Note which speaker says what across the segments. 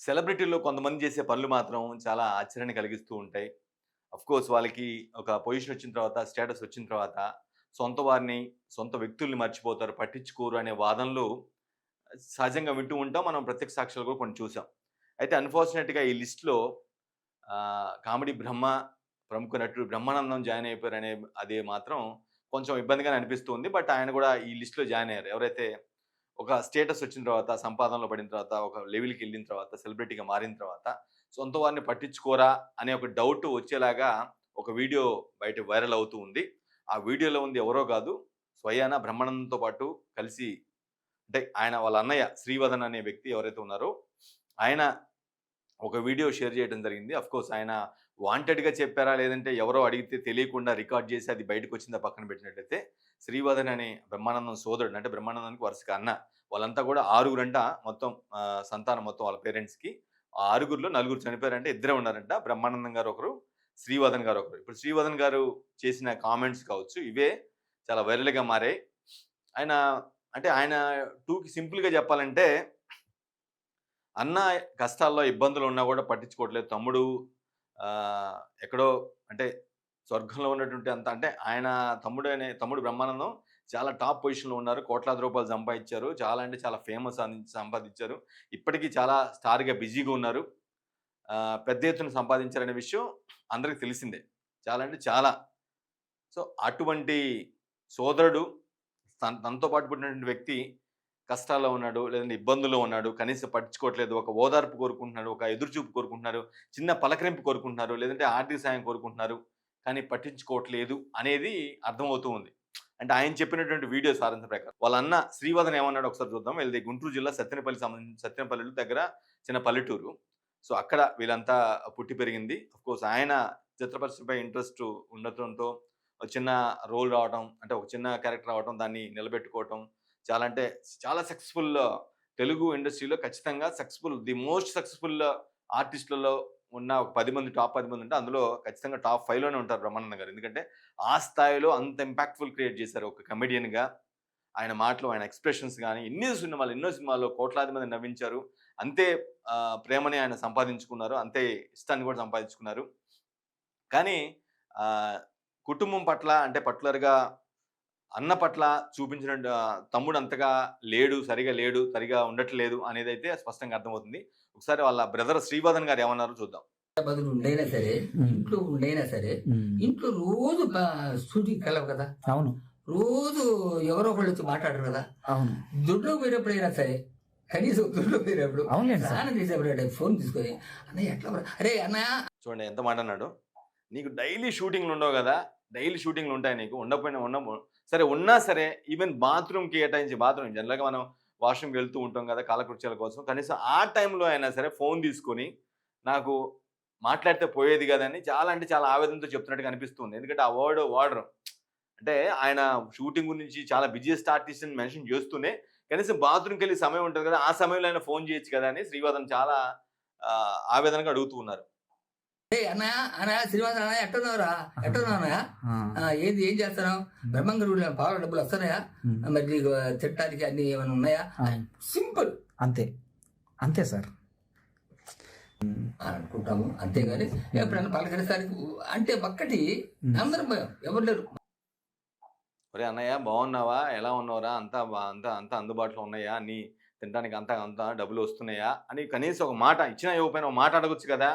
Speaker 1: సెలబ్రిటీల్లో కొంతమంది చేసే పనులు మాత్రం చాలా ఆశ్చర్యాన్ని కలిగిస్తూ ఉంటాయి. ఆఫ్‌కోర్స్ వాళ్ళకి ఒక పొజిషన్ వచ్చిన తర్వాత, స్టేటస్ వచ్చిన తర్వాత సొంత వారిని, సొంత వ్యక్తుల్ని మర్చిపోతారు, పట్టించుకోరు అనే వాదనలు సహజంగా వింటూ ఉంటాం. మనం ప్రత్యక్ష సాక్ష్యాలు కూడా కొన్ని చూసాం. అయితే అన్‌ఫార్చునేట్‌గా ఈ లిస్ట్‌లో కామెడీ బ్రహ్మ, ప్రముఖ నటుడు బ్రహ్మానందం జాయిన్ అయిపోయారనే అది మాత్రం కొంచెం ఇబ్బందిగానే అనిపిస్తుంది. బట్ ఆయన కూడా ఈ లిస్ట్‌లో జాయిన్ అయ్యారు. ఎవరైతే ఒక స్టేటస్ వచ్చిన తర్వాత, సంపాదనలో పడిన తర్వాత, ఒక లెవెల్‌కెళ్ళిన తర్వాత, సెలబ్రిటీగా మారిన తర్వాత, సొంత వారిని పట్టించుకోరా అనే ఒక డౌట్ వచ్చేలాగా ఒక వీడియో బయట వైరల్ అవుతూ ఉంది. ఆ వీడియోలో ఉంది ఎవరో కాదు, స్వయాన బ్రహ్మానందంతో పాటు కలిసి అంటే ఆయన వాళ్ళ అన్నయ్య శ్రీవదన్ అనే వ్యక్తి ఎవరైతే ఉన్నారో, ఆయన ఒక వీడియో షేర్ చేయడం జరిగింది. ఆఫ్‌కోర్స్ ఆయన వాంటెడ్‌గా చెప్పారా? లేదంటే ఎవరో అడిగితే తెలియకుండా రికార్డ్ చేసి అది బయటకొచ్చిందా పక్కన పెట్టినట్టయితే, శ్రీవదన్ అనే బ్రహ్మానందం సోదరుడు. అంటే బ్రహ్మానందానికి వరుసగా అన్న. వాళ్ళంతా కూడా ఆరుగురంట మొత్తం సంతానం మొత్తం వాళ్ళ పేరెంట్స్‌కి. ఆ ఆరుగురిలో నలుగురు చనిపోయారంట. ఇద్దరే ఉన్నారంట. బ్రహ్మానందం గారు ఒకరు, శ్రీవదన్ గారు ఒకరు. ఇప్పుడు శ్రీవదన్ గారు చేసిన కామెంట్స్ కావచ్చు, ఇవే చాలా వైరల్‌గా మారాయి. ఆయన అంటే ఆయన టూకి సింపుల్‌గా చెప్పాలంటే అన్న కష్టాల్లో, ఇబ్బందులు ఉన్నా గూడా పట్టించుకోవట్లేదు. తమ్ముడు ఎక్కడో అంటే స్వర్గంలో ఉన్నటువంటి అంత అంటే ఆయన తమ్ముడు బ్రహ్మానందం చాలా టాప్ పొజిషన్‌లో ఉన్నారు. కోట్లాది రూపాయలు సంపాదించారు. చాలా అంటే చాలా ఫేమస్ సంపాదించారు. ఇప్పటికి చాలా స్టార్‌గా బిజీగా ఉన్నారు. పెద్ద ఎత్తున సంపాదించారనే విషయం అందరికి తెలిసిందే. చాలా అంటే చాలా. సో, అటువంటి సోదరుడు తనతో పాటు పుట్టినటువంటి వ్యక్తి కష్టాల్లో ఉన్నాడు, లేదంటే ఇబ్బందుల్లో ఉన్నాడు, కనీసం పట్టించుకోవట్లేదు. ఒక ఓదార్పు కోరుకుంటున్నాడు, ఒక ఎదురుచూపు కోరుకుంటున్నారు, చిన్న పలకరింపు కోరుకుంటున్నారు, లేదంటే ఆర్థిక సాయం కోరుకుంటున్నారు. కానీ పట్టించుకోవట్లేదు అనేది అర్థమవుతూ ఉంది. అంటే ఆయన చెప్పినటువంటి వీడియో సారాంశం ప్రకారం. వాళ్ళ అన్న శ్రీవదన్ ఏమన్నాడో ఒకసారి చూద్దాం. వీళ్ళది గుంటూరు జిల్లా సత్తెనపల్లి దగ్గర చిన్న పల్లెటూరు. సో, అక్కడ వీళ్ళంతా పుట్టి పెరిగింది. ఆఫ్‌కోర్స్ ఆయన చిత్ర పరిశ్రమపై ఇంట్రెస్ట్ ఉండటంతో ఒక చిన్న రోల్ రావటం, అంటే ఒక చిన్న క్యారెక్టర్ రావటం, దాన్ని నిలబెట్టుకోవటం చాలా అంటే చాలా సక్సెస్‌ఫుల్ తెలుగు ఇండస్ట్రీలో ఖచ్చితంగా ది మోస్ట్ సక్సెస్‌ఫుల్ ఆర్టిస్ట్‌లలో ఉన్న ఒక 10 మంది టాప్ 10 మంది ఉంటే అందులో ఖచ్చితంగా టాప్ 5 లోనే ఉంటారు బ్రహ్మానందం గారు. ఎందుకంటే ఆ స్థాయిలో అంత ఇంపాక్ట్‌ఫుల్ క్రియేట్ చేశారు ఒక కమెడియన్‌గా. ఆయన మాటలు, ఆయన ఎక్స్‌ప్రెషన్స్ గాని ఎన్నో సినిమాల్లో కోట్లాది మందిని నవ్వించారు. అంతే ప్రేమని ఆయన సంపాదించుకున్నారు. అంతే ఇష్టాన్ని కూడా సంపాదించుకున్నారు. కానీ ఆహ్, కుటుంబం పట్ల అంటే పర్టిక్యులర్‌గా అన్న పట్ల చూపించిన తమ్ముడు అంతగా లేడు, సరిగా ఉండట్లేదు అనేదైతే స్పష్టంగా అర్థమవుతుంది. ఒకసారి వాళ్ళ బ్రదర్ శ్రీవర్ధన్ గారు ఏమన్నారో చూద్దాం.
Speaker 2: బదులు ఉండైనా సరే, ఇంట్లో ఉండైనా సరే, ఇంట్లో రోజు షూటింగ్‌కి వెళ్ళవు కదా!
Speaker 3: అవును.
Speaker 2: రోజు ఎవరో ఒకళ్ళొచ్చి మాట్లాడరు కదా!
Speaker 3: అవును.
Speaker 2: దొడ్లోకి పోయినప్పుడైనా సరే, కనీసం దొడ్లోకి పోయినప్పుడు
Speaker 3: అవునులెండి సార్.
Speaker 2: స్నానం చేసేప్పుడు ఫోన్ తీసుకొని, "అన్నయ్య ఎట్లా అరేయ్ అన్నయ్య."
Speaker 1: చూడండి ఎంత మాట అన్నాడో. నీకు డైలీ షూటింగ్‌లు ఉండవు గదా! డైలీ షూటింగ్‌లు ఉంటాయి నీకు. ఉండకపోయినా సరే ఉన్నా సరే ఈవెన్ బాత్రూమ్‌కి కేటాయించి బాత్రూమ్ జనరల్‌గా మనం వాష్‌రూమ్‌కి వెళ్తూ ఉంటాం గదా! కాలకృత్యాల కోసం. కనీసం ఆ టైంలో అయినా సరే ఫోన్ తీసుకొని నాకు మాట్లాడితే పోయేది గదని చాలా అంటే చాలా ఆవేదనతో చెప్తున్నట్టుగా అనిపిస్తుంది. ఎందుకంటే ఆ వర్డ్ వాడరు. అంటే ఆయన షూటింగ్ గురించి చాలా బిజియెస్ట్ ఆర్టిస్ట్ అని మెన్షన్ చేస్తూనే కనీసం బాత్రూమ్‌కెళ్ళే సమయం ఉంటది కదా! ఆ సమయంలో అయినా ఫోన్ చేయొచ్చు కదా! అని శ్రీవర్ధన్ చాలా ఆవేదనగా అడుగుతూ ఉన్నారు.
Speaker 2: "ఏయ్ అన్నయ్య, అన్నయ్య శ్రీనివాస్ అన్నయ్య ఎట్టున్నావురా? ఎట్టున్నావు అన్నయ్య? ఏంది ఏం చేస్తున్నావు? బ్రహ్మంగారు పాల డబ్బులు వస్తున్నాయా? మరి నీకు తినటానికి అన్నీ ఏమైనా ఉన్నాయా?" సింపుల్.
Speaker 3: అంతే. అంతే సార్.
Speaker 2: అని అనుకుంటాము. అంతేగాని ఎప్పుడైనా పలకరించడానికి అంటే ఒక్కటి అందరం పోయాం. ఎవరు లేరు.
Speaker 1: ఒరేయ్ అన్నయ్య బాగున్నావా? ఎలా ఉన్నావురా? అంతా అందుబాటులో ఉన్నాయా? తినడానికి అంతా డబ్బులొస్తున్నాయా? అని కనీసం ఒక మాట ఇచ్చినా ఇవ్వకపోయినా ఒక మాట అడగొచ్చు కదా!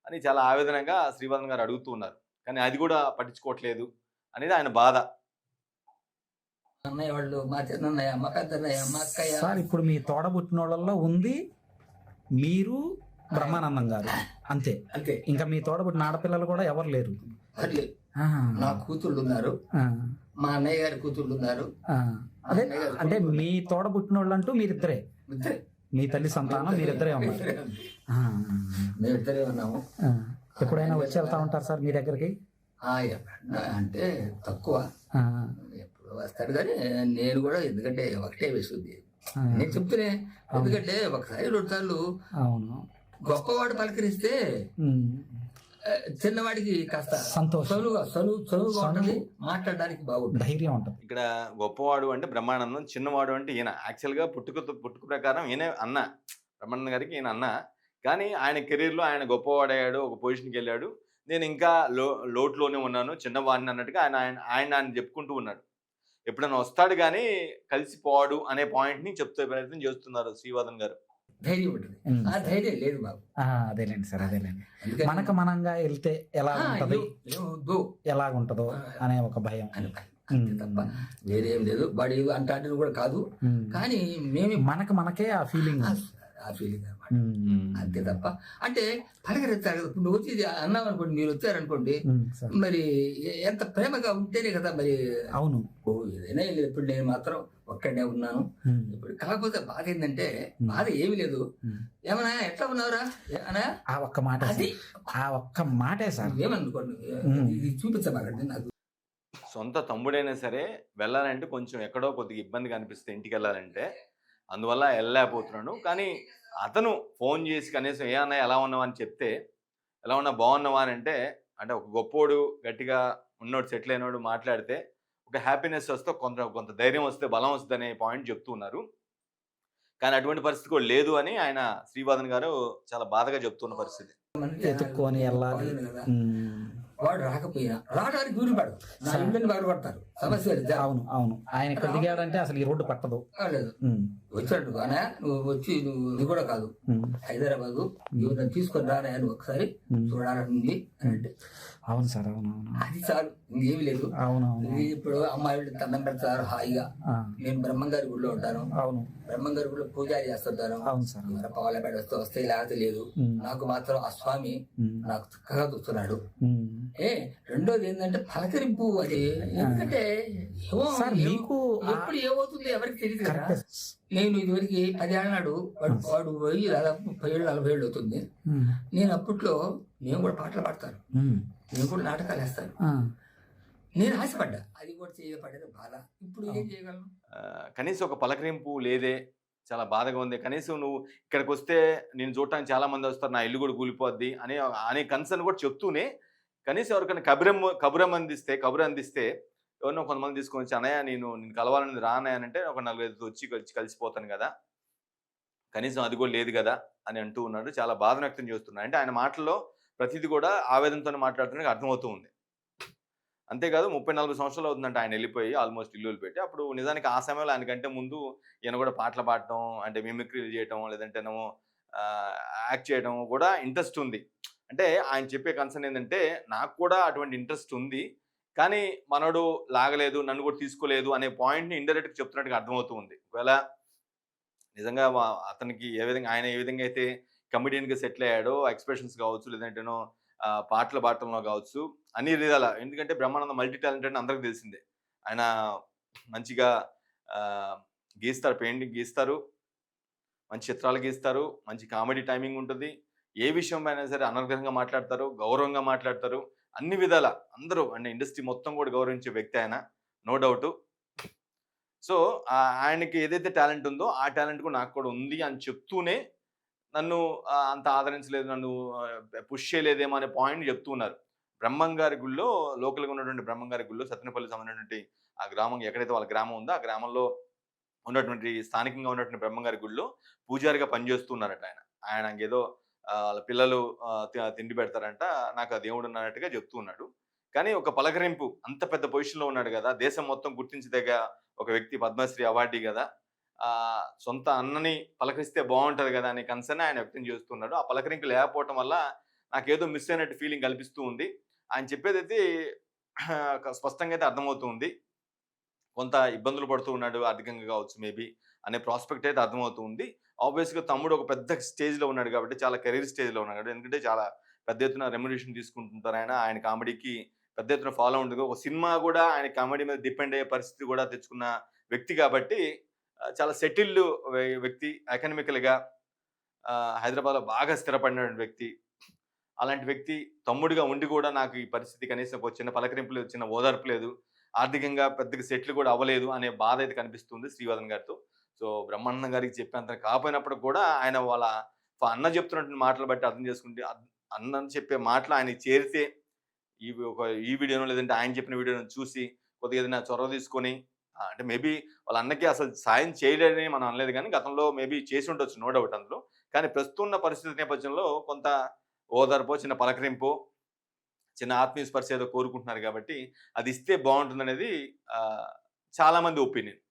Speaker 1: అని చాలా ఆవేదనగా శ్రీవర్ధన్ గారు అడుగుతూ ఉన్నారు. కానీ అది కూడా పట్టించుకోవట్లేదు అనేది ఆయన బాధ.
Speaker 2: అన్నయ్య వాళ్ళు, మా చిన్నన్నయ్య, మా పెద్దన్నయ్య, మా అక్కయ్య.
Speaker 3: సార్ ఇప్పుడు మీ తోడబుట్టినోళ్ళలో ఉంది మీరు, బ్రహ్మానందం గారు. అంతే.
Speaker 2: అంతే.
Speaker 3: ఇంకా మీ తోడబుట్టిన ఆడపిల్లలు కూడా ఎవరు లేరు.
Speaker 2: అట్లే నా కూతుళ్ళున్నారు. మా అన్నయ్య గారి కూతుళ్ళున్నారు.
Speaker 3: అదే అంటే మీ తోడబుట్టినోళ్ళంటూ మీరిద్దరే.
Speaker 2: ఇద్దరే.
Speaker 3: మీ తల్లి సంతానం మీరిద్దరే ఉన్నారు.
Speaker 2: మేమిద్దరే ఉన్నాము.
Speaker 3: ఎప్పుడైనా వచ్చి వెళ్తా ఉంటారు సార్ మీ దగ్గరికి?
Speaker 2: ఎప్పుడన్నా అంటే తక్కువ. ఎప్పుడు వస్తాడు కానీ నేను కూడా ఎందుకంటే ఒకటే వేస్తుంది నేను చెప్తూనే. ఎందుకంటే ఒకసారి 2 సార్లు
Speaker 3: అవును
Speaker 2: గొప్పవాడు పలకరిస్తే చిన్నవాడికి కాస్త
Speaker 3: సంతోషం,
Speaker 2: చదువుగా ఉంటుంది, మాట్లాడడానికి బాగుంటుంది,
Speaker 3: ధైర్యం ఉంటుంది.
Speaker 1: ఇక్కడ గొప్పవాడు అంటే బ్రహ్మానందం, చిన్నవాడు అంటే ఈయన. యాక్చువల్‌గా పుట్టుక ప్రకారం ఈయనే అన్న. బ్రహ్మానందం గారికి ఈయన అన్న. కానీ ఆయన కెరీర్‌లో ఆయన గొప్పవాడయ్యాడు. ఒక పొజిషన్‌కి వెళ్ళాడు. నేను ఇంకా లోటులోనే ఉన్నాను. చిన్నవాడిని అన్నట్టుగా ఆయన చెప్పుకుంటూ ఉన్నాడు. ఎప్పుడైనా వస్తాడు గానీ కలిసిపోడు అనే పాయింట్‌ని చెప్తే ప్రయత్నం చేస్తున్నారు శ్రీవర్ధన్ గారు.
Speaker 2: ధైర్యం ఉంటుంది. ఆ ధైర్యం లేదు మాకు.
Speaker 3: అదేలేండి సార్, అదేలేండి.
Speaker 2: అందుకని
Speaker 3: మనకు మనంగా వెళ్తే ఎలా ఉంటది,
Speaker 2: ఏమొద్దు
Speaker 3: ఎలాగుంటదో అనే ఒక భయం.
Speaker 2: అని అంతే తప్ప వేరేం లేదు. వాడు అంటే కూడా కాదు. కానీ మేము
Speaker 3: మనకే ఆ ఫీలింగ్,
Speaker 2: ఆ ఫీలింగ్ అనమాట. అంతే తప్ప అంటే పలకరిస్తారు కదా. ఇప్పుడు వచ్చి అన్నాం అనుకోండి, మీరు వచ్చారనుకోండి, మరి ఎంత ప్రేమగా ఉంటేనే కదా మరి.
Speaker 3: అవును,
Speaker 2: ఏదైనా లేదు. ఇప్పుడు నేను మాత్రం ఒక్కడనే ఉన్నాను. ఇప్పుడు కాకపోతే బాధ ఏంటంటే, బాధ ఏమి లేదు. ఏమన్నా ఎట్లా ఉన్నావురా అనా,
Speaker 3: ఆ ఒక్క మాట,
Speaker 2: అది
Speaker 3: ఆ ఒక్క మాటే సార్.
Speaker 2: ఏమనుకోండి, ఇది చూపించమాకండి నాకు.
Speaker 1: సొంత తమ్ముడైనా సరే వెళ్ళాలంటే కొంచెం ఎక్కడో కొద్దిగా ఇబ్బందిగా అనిపిస్తుంది ఇంటికి వెళ్ళాలంటే. అందువల్ల వెళ్ళలేకపోతున్నాను. కానీ అతను ఫోన్ చేసి కనీసం ఏ అన్నయ్య ఎలా ఉన్నావు అని చెప్తే, ఎలా ఉన్నా బాగున్నావా అని అంటే ఒక గొప్పోడు గట్టిగా ఉన్నోడు సెటిల్ అయినోడు మాట్లాడితే ఒక హ్యాపీనెస్ వస్తే కొంత ధైర్యం వస్తే బలం వస్తుంది అనే పాయింట్ చెప్తూ ఉన్నారు. కానీ అటువంటి పరిస్థితి కూడా లేదు అని ఆయన శ్రీవర్ధన్ గారు చాలా బాధగా చెప్తున్న పరిస్థితి.
Speaker 3: ఎత్తుక్కొని వెళ్ళాలి.
Speaker 2: వాడు రాకపోయినా రావడానికి వీలు పడదు. నా ఇళ్ళని బాగుపడతారు. సమస్య లేదు.
Speaker 3: అవును అవును, ఆయన ఇక్కడ దిగాడంటే అసలు ఈ రోడ్డు పట్టదు.
Speaker 2: లేదు వచ్చాడు అనే నువ్వు వచ్చి నువ్వు కూడా కాదు, హైదరాబాదు ఎవరైనా తీసుకొని రానా నువ్వు ఒకసారి చూడాలని అంటే
Speaker 3: అవును సార్, అవును అవును,
Speaker 2: అది చాలు, ఇంకేమి లేదు.
Speaker 3: అవును
Speaker 2: ఇప్పుడు అమ్మాయిలు దండం పెడతారు హాయిగా. నేను బ్రహ్మంగారి గుడిలో ఉంటాను.
Speaker 3: అవును,
Speaker 2: బ్రహ్మంగారి గుడిలో పూజారి చేస్తుంటాను.
Speaker 3: అవును సార్.
Speaker 2: పావులపేట వస్తే లేకపోతే లేదు. నాకు మాత్రం ఆ స్వామి నాకు చక్కగా చూస్తున్నాడు. రెండోది ఏంటంటే పలకరింపు. అది ఎందుకంటే మీకు ఎప్పుడు ఏమవుతుంది ఎవరికి తెలియదు కదా. నేను ఇదివరకు 10 ఏళ్ళ నాడు వాడు పోయి దాదాపు 30 ఏళ్ళు 40 ఏళ్ళు అవుతుంది. నేను అప్పట్లో నేను కూడా పాటలు పాడతాను, నేను కూడా నాటకాలు వేస్తాను. నేను ఆశపడ్డా, అది కూడా చేయబడ్డది బాధ. ఇప్పుడు ఏం చేయగలను?
Speaker 1: కనీసం ఒక పలకరింపు లేదే, చాలా బాధగా ఉంది. కనీసం నువ్వు ఇక్కడికి వస్తే నేను చూడటానికి చాలా మంది వస్తారు, నా ఇల్లు కూడా కూలిపోద్ది అనే కన్సర్న్ కూడా చెప్తూనే కనీసం ఎవరికైనా కబురు అందిస్తే ఎవరినో కొంతమంది తీసుకొని వచ్చి అన్నయ్య నేను కలవాలని రానయ్య అంటే ఒక 4-5 వచ్చి కలిసిపోతాను కదా, కనీసం అది కూడా లేదు కదా అని అంటూ ఉన్నాడు. చాలా బాధ వ్యక్తం చేస్తున్నాడు. అంటే ఆయన మాటల్లో ప్రతిదీ కూడా ఆవేదనతో మాట్లాడుతున్నట్టు అర్థమవుతూ ఉంది. అంతేకాదు 30-40 సంవత్సరాలు అవుతుందంటే ఆయన వెళ్ళిపోయి, ఆల్మోస్ట్ ఇల్లు పెట్టి. అప్పుడు నిజానికి ఆ సమయంలో ఆయనకంటే ముందు ఈయన కూడా పాటలు పాడటం, అంటే మిమిక్రీలు చేయటం, లేదంటేనేమో యాక్ట్ చేయడం కూడా ఇంట్రెస్ట్ ఉంది. అంటే ఆయన చెప్పే కన్సర్న్ ఏంటంటే, నాకు కూడా అటువంటి ఇంట్రెస్ట్ ఉంది, కానీ మనోడు లాగలేదు, నన్ను కూడా తీసుకోలేదు అనే పాయింట్ని ఇండైరెక్ట్గా చెప్తున్నట్టుగా అర్థమవుతూ ఉంది. ఒకవేళ నిజంగా అతనికి ఆయన ఏ విధంగా అయితే కమెడియన్గా సెటిల్ అయ్యాడో, ఎక్స్ప్రెషన్స్ కావచ్చు, లేదంటేనో పాటలు పాడటంలో కావచ్చు, అన్ని విధాల. ఎందుకంటే బ్రహ్మానందం మల్టీ టాలెంటెడ్ అందరికి తెలిసిందే. ఆయన మంచిగా గీస్తారు, పెయింటింగ్ గీస్తారు, మంచి చిత్రాలు గీస్తారు, మంచి కామెడీ టైమింగ్ ఉంటుంది. ఏ విషయం అయినా సరే అనర్గళంగా మాట్లాడతారు, గౌరవంగా మాట్లాడతారు. అన్ని విధాల అందరూ అంటే ఇండస్ట్రీ మొత్తం కూడా గౌరవించే వ్యక్తి ఆయన, నో డౌట్. సో ఆయనకి ఏదైతే టాలెంట్ ఉందో ఆ టాలెంట్ కూడా నాకు కూడా ఉంది అని చెప్తూనే నన్ను అంత ఆదరించలేదు, నన్ను పుష్ చేయలేదేమో అనే పాయింట్ చెప్తూ ఉన్నారు. బ్రహ్మంగారి గుళ్ళో, లోకల్గా ఉన్నటువంటి బ్రహ్మంగారి గుళ్ళో, సత్తెనపల్లి సంబంధించినటువంటి ఆ గ్రామం ఎక్కడైతే వాళ్ళ గ్రామం ఉందో ఆ గ్రామంలో ఉన్నటువంటి స్థానికంగా ఉన్నటువంటి బ్రహ్మంగారి గుళ్ళో పూజారిగా పనిచేస్తున్నారట ఆయన ఏదో వాళ్ళ పిల్లలు తిండి పెడతారంట, నాకు ఆ దేవుడు అన్నట్టుగా చెప్తూ ఉన్నాడు. కానీ ఒక పలకరింపు, అంత పెద్ద పొజిషన్లో ఉన్నాడు కదా, దేశం మొత్తం గుర్తించదగ్గ ఒక వ్యక్తి, పద్మశ్రీ అవార్డీ కదా, సొంత అన్నని పలకరిస్తే బాగుంటుంది కదా అనే కన్సర్న్ ఆయన వ్యక్తం చేస్తున్నాడు. ఆ పలకరింపు లేకపోవటం వల్ల నాకేదో మిస్ అయినట్టు ఫీలింగ్ కల్పిస్తూ ఉంది. ఆయన చెప్పేదైతే స్పష్టంగా అయితే అర్థమవుతూ ఉంది. కొంత ఇబ్బందులు పడుతూ ఉన్నాడు ఆర్థికంగా కావచ్చు మేబీ అనే ప్రాస్పెక్ట్ అయితే అర్థమవుతూ ఉంది. ఆబ్వియస్గా తమ్ముడు ఒక పెద్ద స్టేజ్లో ఉన్నాడు కాబట్టి, చాలా కెరీర్ స్టేజ్లో ఉన్నాడు కాబట్టి, ఎందుకంటే చాలా పెద్ద ఎత్తున రెమ్యునరేషన్ తీసుకుంటుంటారు. ఆయన కామెడీకి పెద్ద ఎత్తున ఫాలో ఉంటుంది. ఒక సినిమా కూడా ఆయన కామెడీ మీద డిపెండ్ అయ్యే పరిస్థితి కూడా తెచ్చుకున్న వ్యక్తి కాబట్టి, చాలా సెటిల్డ్ వ్యక్తి, ఎకనామికల్గా హైదరాబాద్లో బాగా స్థిరపడిన వ్యక్తి. అలాంటి వ్యక్తి తమ్ముడిగా ఉండి కూడా నాకు ఈ పరిస్థితి, కనీసం ఒక చిన్న పలకరింపు లేదు, చిన్న ఓదార్పు లేదు, ఆర్థికంగా పెద్దగా సెటిల్ కూడా అవ్వలేదు అనే బాధ అయితే కనిపిస్తుంది శ్రీవర్ధన్ గారితో. సో బ్రహ్మానందం గారికి చెప్పేంత కాకపోయినప్పుడు కూడా ఆయన వాళ్ళ అన్న చెప్తున్నటువంటి మాటలు బట్టి అర్థం చేసుకుంటే, అన్న చెప్పే మాటలు ఆయనకి చేరితే ఈ వీడియోను, లేదంటే ఆయన చెప్పిన వీడియోను చూసి కొద్దిగా ఏదైనా చొరవ తీసుకొని, అంటే మేబీ వాళ్ళ అన్నకి అసలు సాయం చేయలేదని మనం అనలేదు, కానీ గతంలో మేబీ చేసి ఉండొచ్చు, నో డౌట్ అందులో. కానీ ప్రస్తుతం ఉన్న పరిస్థితి నేపథ్యంలో కొంత ఓదార్పో, చిన్న పలకరింపో, చిన్న ఆత్మీయ స్పర్శ ఏదో కోరుకుంటున్నారు కాబట్టి అది ఇస్తే బాగుంటుందనేది చాలా మంది ఒపీనియన్.